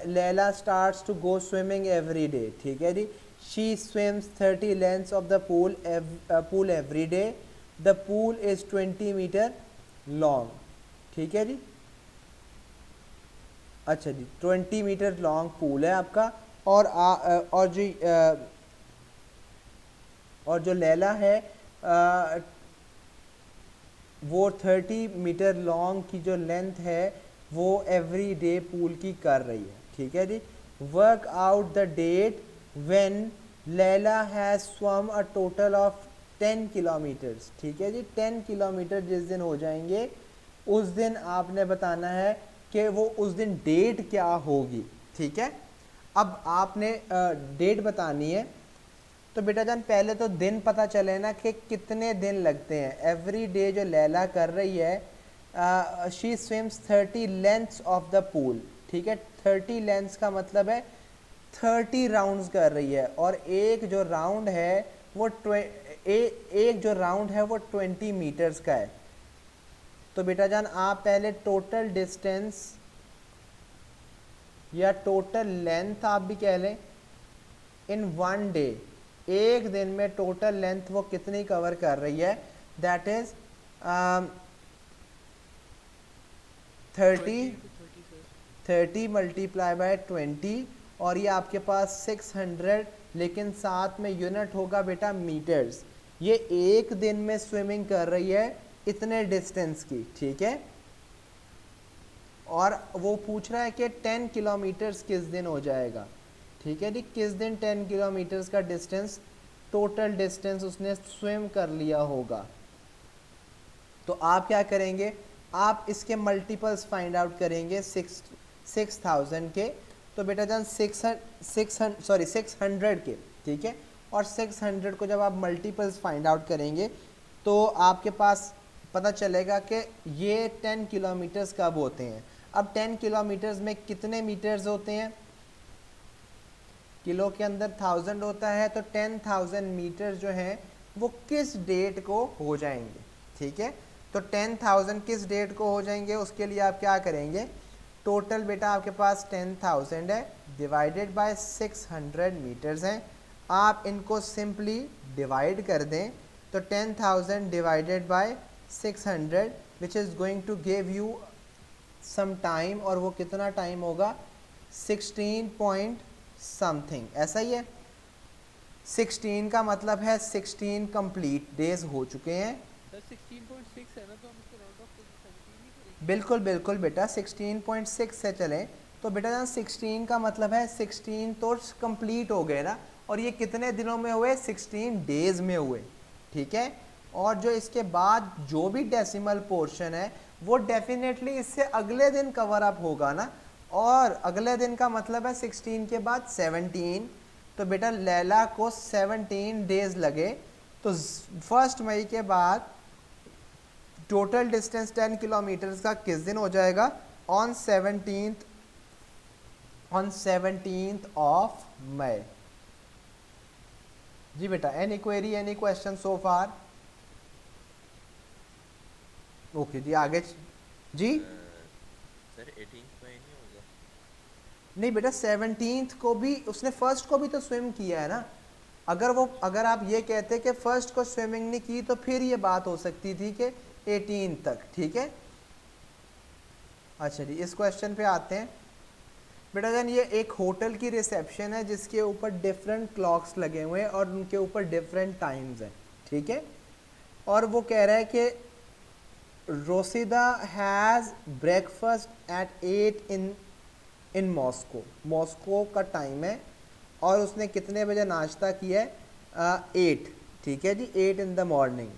Laila starts to go swimming every day, ठीक है जी। She swims 30 lengths of the pool every day. The pool is 20 metre long, ठीक है जी। अच्छा जी, 20 मीटर लॉन्ग पूल है आपका, और जो लैला है वो 30 मीटर लॉन्ग की जो लेंथ है वो एवरी डे पूल की कर रही है, ठीक है जी। Work out the date when Laila has swum a total of 10 kilometres, ठीक है जी। 10 किलोमीटर जिस दिन हो जाएंगे उस दिन आपने बताना है कि वो उस दिन डेट क्या होगी, ठीक है। अब आपने डेट बतानी है, तो बेटा जान पहले तो दिन पता चले ना कि कितने दिन लगते हैं। एवरी डे जो लैला कर रही है, she swims 30 lengths of the pool, ठीक है। 30 लेंथ्स का मतलब है 30 राउंड्स कर रही है, और एक जो राउंड है वो एक जो राउंड है वो 20 मीटर्स का है। तो बेटा जान आप पहले टोटल डिस्टेंस या टोटल लेंथ आप भी कह लें इन 1 डे, एक दिन में टोटल लेंथ वो कितनी कवर कर रही है, दैट इज 30 मल्टीप्लाई बाय 20, और ये आपके पास 600, लेकिन साथ में यूनिट होगा बेटा मीटर्स। ये एक दिन में स्विमिंग कर रही है इतने डिस्टेंस की, ठीक है। और वो पूछ रहा है कि 10 किलोमीटर्स किस दिन हो जाएगा, ठीक है जी। किस दिन 10 किलोमीटर्स का डिस्टेंस, टोटल डिस्टेंस उसने स्विम कर लिया होगा। तो आप क्या करेंगे, आप इसके मल्टीपल्स फाइंड आउट करेंगे 6000 के। तो बेटा जान 600 के, ठीक है। और 600 को जब आप मल्टीपल्स फाइंड आउट करेंगे तो आपके पास पता चलेगा कि ये 10 किलोमीटर्स कब होते हैं। अब 10 किलोमीटर्स में कितने मीटर्स होते हैं, किलो के अंदर 1000 होता है, तो 10,000 मीटर जो हैं वो किस डेट को हो जाएंगे, ठीक है। तो 10,000 किस डेट को हो जाएंगे, उसके लिए आप क्या करेंगे, टोटल बेटा आपके पास 10,000 है, डिवाइडेड बाय 600 मीटर्स हैं। आप इनको सिंपली डिवाइड कर दें, तो 10,000 divided by 600 which is going to give you some time, और वो कितना टाइम होगा, 16 पॉइंट समथिंग, ऐसा ही है। 16 का मतलब है 16 कंप्लीट डेज हो चुके हैं। सर 16.6 है ना, तो हम इसको राउंड ऑफ करके 17 ही करेंगे। बिल्कुल बिल्कुल बेटा, 16.6 से चलें तो बेटा जहाँ 16 का मतलब है 16 तो कंप्लीट हो गए ना, और ये कितने दिनों में हुए, 16 डेज में हुए, ठीक है। और जो इसके बाद जो भी डेसिमल पोर्शन है वो डेफिनेटली इससे अगले दिन कवर अप होगा ना, और अगले दिन का मतलब है 16 के बाद 17, तो बेटा लैला को 17 डेज लगे। तो 1 मई के बाद टोटल डिस्टेंस 10 किलोमीटर्स का किस दिन हो जाएगा, ऑन 17th ऑफ मई। जी बेटा, any query, any question so far? Okay जी, आगे जी। सर 18th में नहीं होगा? नहीं बेटा, 17th को भी उसने, फर्स्ट को भी तो स्विम किया है ना। अगर आप ये कहते कि फर्स्ट को स्विमिंग नहीं की तो फिर ये बात हो सकती थी कि 18 तक, ठीक है। अच्छा जी, इस क्वेश्चन पे आते हैं बेटा जान। ये एक होटल की रिसेप्शन है जिसके ऊपर डिफरेंट क्लॉक्स लगे हुए हैं और उनके ऊपर डिफरेंट टाइम्स हैं, ठीक है। और वो कह रहा है कि Rosida has breakfast at 8 in Moscow, Moscow का टाइम है, और उसने कितने बजे नाश्ता किया है, 8, ठीक है जी, 8 in the morning.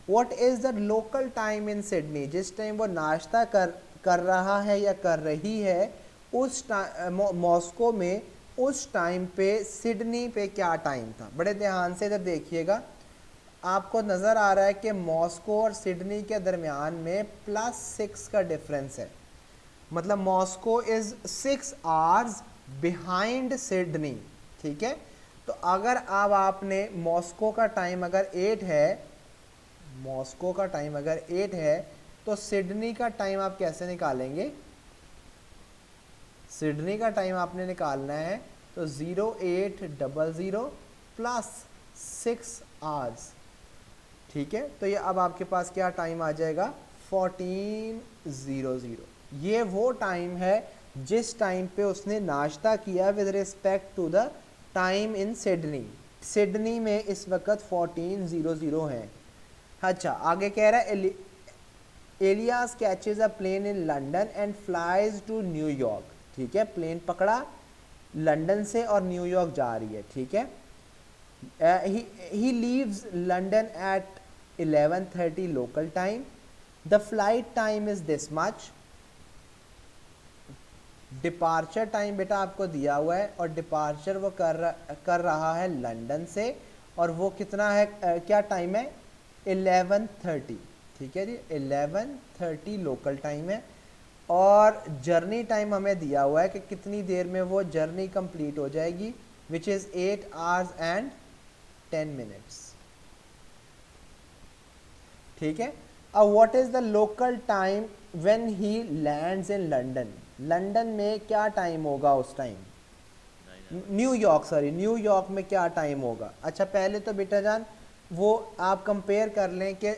What is the local time in Sydney, जिस टाइम वो नाश्ता कर रहा है या कर रही है उस मॉस्को में, उस टाइम पे सिडनी पे क्या टाइम था। बड़े ध्यान से इधर देखिएगा, आपको नज़र आ रहा है कि मॉस्को और सिडनी के दरमियान में +6 का डिफरेंस है, मतलब Moscow is 6 hours behind Sydney, ठीक है। तो अगर अब आपने मॉस्को का टाइम अगर 8 है, मॉस्को का टाइम अगर 8 है, तो सिडनी का टाइम आप कैसे निकालेंगे, सिडनी का टाइम आपने निकालना है तो 0800 प्लस 6 आवर्स, ठीक है। तो ये अब आपके पास क्या टाइम आ जाएगा, 1400। ये वो टाइम है जिस टाइम पे उसने नाश्ता किया with respect to the time in Sydney. Sydney में इस वक्त 1400 है। अच्छा, आगे कह रहा है Elias catches a plane in London and flies to New York, ठीक है। प्लेन पकड़ा, लंदन से और न्यूयॉर्क जा रही है, ठीक है। he leaves London at 11:30 local time. The flight time is this much. Departure time बेटा आपको दिया हुआ है, और डिपार्चर वो कर रहा है लंदन से, और वो कितना है, क्या टाइम है, 11:30, ठीक है जी, 11:30 लोकल टाइम है। और जर्नी टाइम हमें दिया हुआ है कि कितनी देर में वो जर्नी कंप्लीट हो जाएगी, which is 8 hours and 10 minutes, ठीक है। अब what is the local time when he lands in London, London में क्या टाइम होगा उस टाइम, न्यूयॉर्क में क्या टाइम होगा। अच्छा, पहले तो बेटा जान वो आप कंपेयर कर लें कि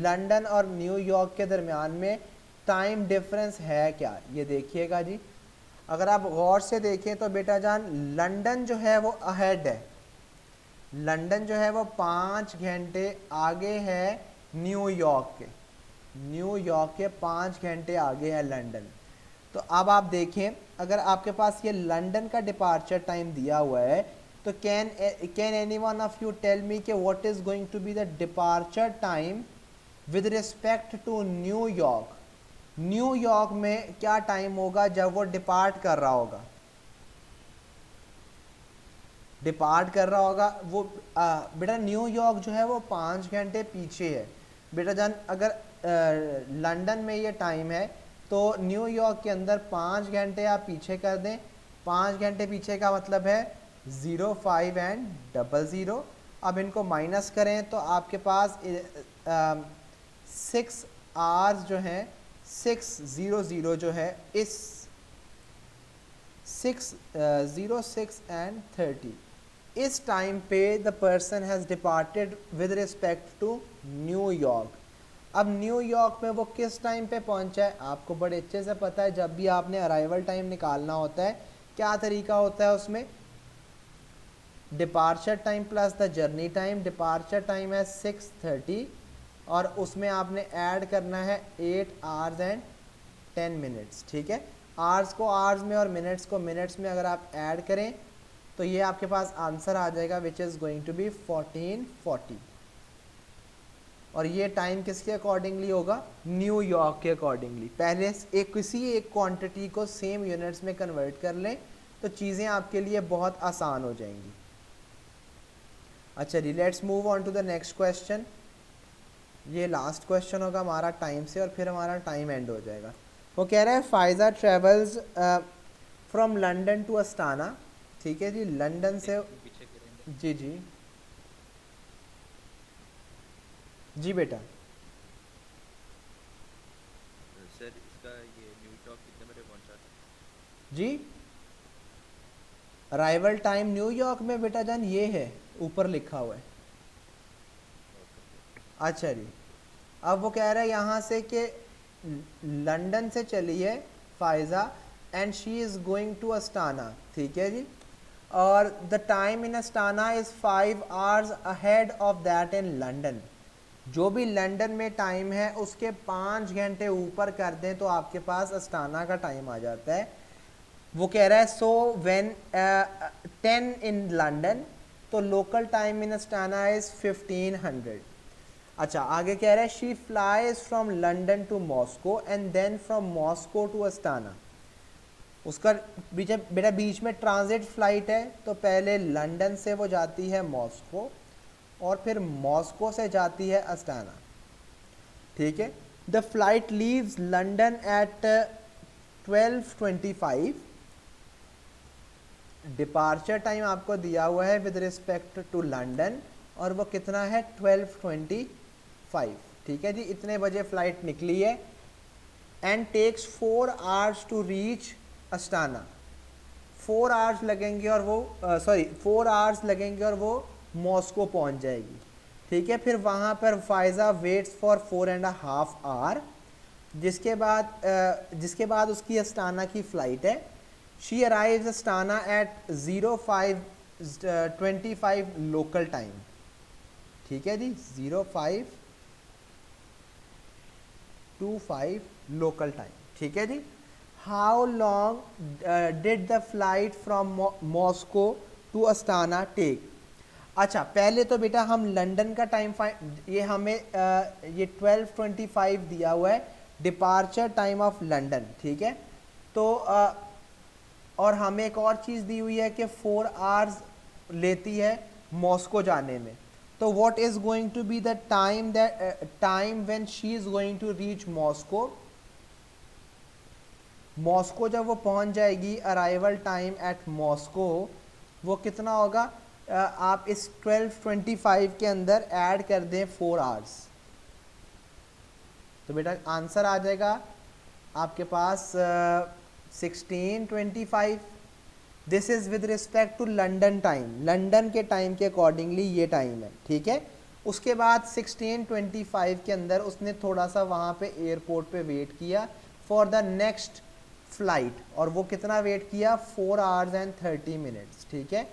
लंदन और न्यूयॉर्क के दरमियान में टाइम डिफरेंस है क्या, ये देखिएगा जी। अगर आप गौर से देखें तो बेटा जान लंदन जो है वो अहेड है, लंदन जो है वो 5 घंटे आगे है न्यूयॉर्क के, न्यूयॉर्क के 5 घंटे आगे है लंदन। तो अब आप देखें, अगर आपके पास ये लंदन का डिपार्चर टाइम दिया हुआ है, तो can any one of you tell me कि what is going to be the departure time with respect to New York. New York में क्या टाइम होगा जब वो डिपार्ट कर रहा होगा, डिपार्ट कर रहा होगा वो बेटा न्यूयॉर्क जो है वो 5 घंटे पीछे है बेटा जान। अगर लंदन में ये टाइम है तो न्यूयॉर्क के अंदर 5 घंटे आप पीछे कर दें। 5 घंटे पीछे का मतलब है 0, 5 एंड 00। अब इनको माइनस करें तो आपके पास 6 आवर्स जो हैं 600 जो है इस 606 एंड 30 इस टाइम पे the person has departed with respect to New York. अब न्यूयॉर्क में वो किस टाइम पे पहुंचा है आपको बड़े अच्छे से पता है। जब भी आपने अराइवल टाइम निकालना होता है क्या तरीका होता है उसमें, departure time plus the journey time. Departure time है 6:30 और उसमें आपने ऐड करना है 8 आवर्स एंड 10 मिनट्स। ठीक है, आवर्स को आवर्स में और मिनट्स को मिनट्स में अगर आप ऐड करें तो ये आपके पास आंसर आ जाएगा which is going to be 1440। और ये टाइम किसके अकॉर्डिंगली होगा, न्यूयॉर्क के अकॉर्डिंगली। पहले किसी एक क्वांटिटी को सेम यूनिट्स में कन्वर्ट कर लें तो चीज़ें आपके लिए बहुत आसान हो जाएंगी। अच्छा जी, let's move on to the next question. ये लास्ट क्वेश्चन होगा हमारा टाइम से और फिर हमारा टाइम एंड हो जाएगा। वो कह रहा है Faiza travels from London to Astana. ठीक है जी, लंदन से पीछे करेंगे जी जी जी बेटा। सर। इसका ये न्यूयॉर्क कितने बजे पहुंचा था? जी अराइवल टाइम न्यूयॉर्क में बेटा जान ये है, ऊपर लिखा हुआ है। अच्छा जी, अब वो कह रहा है यहाँ से कि लंदन से चली है Faiza and she is going to Astana. ठीक है जी, और the time in Astana is 5 hours ahead of that in London. जो भी लंदन में टाइम है उसके 5 घंटे ऊपर कर दें तो आपके पास अस्ताना का टाइम आ जाता है। वो कह रहा है सो व्हेन 10 इन लंदन, तो local time in Astana is 1500। अच्छा, आगे कह रहा है she flies from London to Moscow and then from Moscow to Astana. उसका बेटा बीच में ट्रांजिट फ्लाइट है तो पहले लंदन से वो जाती है मॉस्को और फिर मॉस्को से जाती है अस्ताना। ठीक है, the flight leaves London at 12:25। Departure time आपको दिया हुआ है विद रिस्पेक्ट टू लंदन और वो कितना है 12:25। ठीक है जी, इतने बजे फ्लाइट निकली है and takes 4 hours to reach Astana. 4 hours लगेंगे और वो 4 आवर्स लगेंगे और वो मॉस्को पहुंच जाएगी। ठीक है, फिर वहाँ पर फाइजा वेट्स फॉर 4.5 आवर, जिसके बाद उसकी अस्ताना की फ़्लाइट है। She arrives Astana at 05:25 local time. ठीक है जी, 05:25 लोकल टाइम। ठीक है जी, how long did the flight from Moscow to Astana take. अच्छा, पहले तो बेटा हम लंदन का टाइम ये हमें ये 12:25 दिया हुआ है डिपार्चर टाइम ऑफ लंदन। ठीक है, तो और हमें एक और चीज़ दी हुई है कि 4 आवर्स लेती है मॉस्को जाने में। तो what is going to be the time when she is going to reach Moscow. Moscow जब वो पहुंच जाएगी, अराइवल टाइम एट मॉस्को वो कितना होगा, आप इस 12:25 के अंदर ऐड कर दें 4 आवर्स तो बेटा आंसर आ जाएगा आपके पास 16:25। This is with respect to London time, London के टाइम के अकॉर्डिंगली ये टाइम है। ठीक है, उसके बाद 16:25 के अंदर उसने थोड़ा सा वहाँ पे एयरपोर्ट पे वेट किया फॉर द नेक्स्ट फ्लाइट और वो कितना वेट किया 4 आवर्स एंड 30 मिनट्स। ठीक है,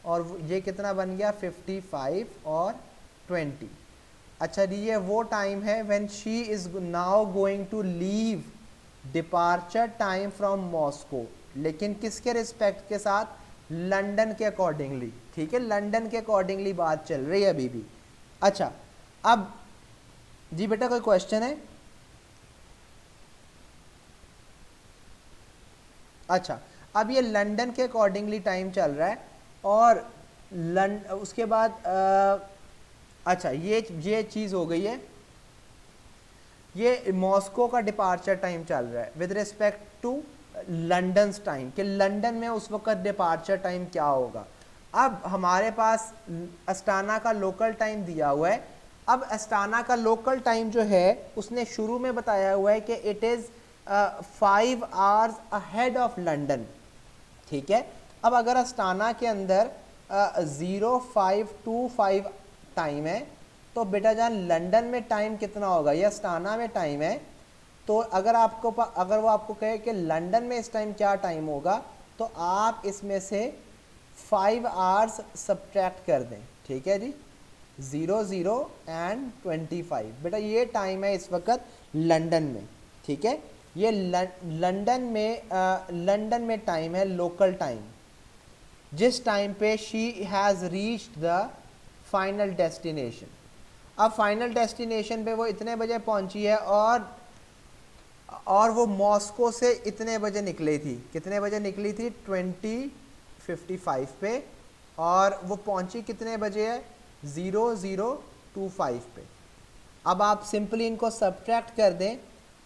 और ये कितना बन गया 55 और 20। अच्छा जी, ये वो टाइम है when she is now going to leave departure time from Moscow, लेकिन किसके रिस्पेक्ट के साथ, लंदन के अकॉर्डिंगली। ठीक है, लंदन के अकॉर्डिंगली बात चल रही है अभी भी। अच्छा, अब जी बेटा कोई क्वेश्चन है? अच्छा, अब ये लंदन के अकॉर्डिंगली टाइम चल रहा है और उसके बाद अच्छा ये चीज़ हो गई है। ये मॉस्को का डिपार्चर टाइम चल रहा है with respect to London time, कि लंदन में उस वक्त डिपार्चर टाइम क्या होगा। अब हमारे पास अस्ताना का लोकल टाइम दिया हुआ है। अब अस्ताना का लोकल टाइम जो है उसने शुरू में बताया हुआ है कि it is 5 hours ahead of London, ठीक है। अब अगर अस्ताना के अंदर 0525 टाइम है तो बेटा जान लंदन में टाइम कितना होगा, या अस्ताना में टाइम है, तो अगर अगर वो आपको कहे कि लंदन में इस टाइम क्या टाइम होगा, तो आप इसमें से 5 आवर्स सब्ट्रैक्ट कर दें, ठीक है जी। 00 and 25 बेटा ये टाइम है इस वक्त लंदन में, ठीक है। ये लंदन में टाइम है लोकल टाइम, जिस टाइम पे she has reached the final destination. अब फाइनल डेस्टिनेशन पे वो इतने बजे पहुंची है और वो मॉस्को से इतने बजे निकली थी, कितने बजे निकली थी 20:55 पे, और वो पहुंची कितने बजे है 0025 पे। अब आप सिंपली इनको सब्ट्रैक्ट कर दें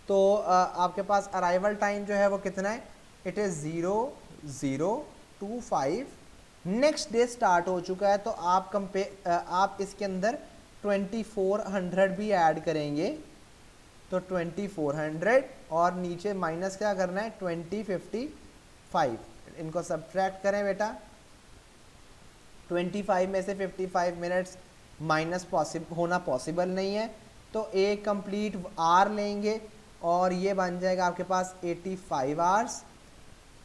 तो आपके पास अराइवल टाइम जो है वो कितना है, it is 0025। Next day start हो चुका है, तो आप इसके अंदर 2400 भी ऐड करेंगे, तो 2400 और नीचे माइनस क्या करना है 2055। इनको सब्ट्रैक्ट करें बेटा, 25 में से 55 मिनट्स माइनस होना पॉसिबल नहीं है, तो एक कंप्लीट आवर लेंगे और ये बन जाएगा आपके पास 85 आवर्स।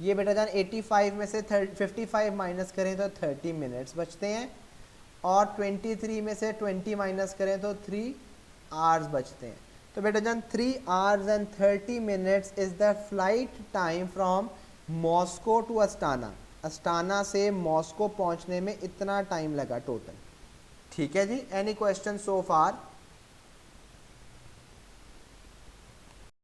ये बेटा जान 85 में से 55 माइनस करें तो 30 मिनट्स बचते हैं, और 23 में से 20 माइनस करें तो 3 आवर्स बचते हैं। तो बेटा जान 3 hours and 30 minutes is the flight time from Moscow to Astana. Astana से मॉस्को पहुंचने में इतना टाइम लगा टोटल, ठीक है जी। एनी क्वेश्चन सो फार?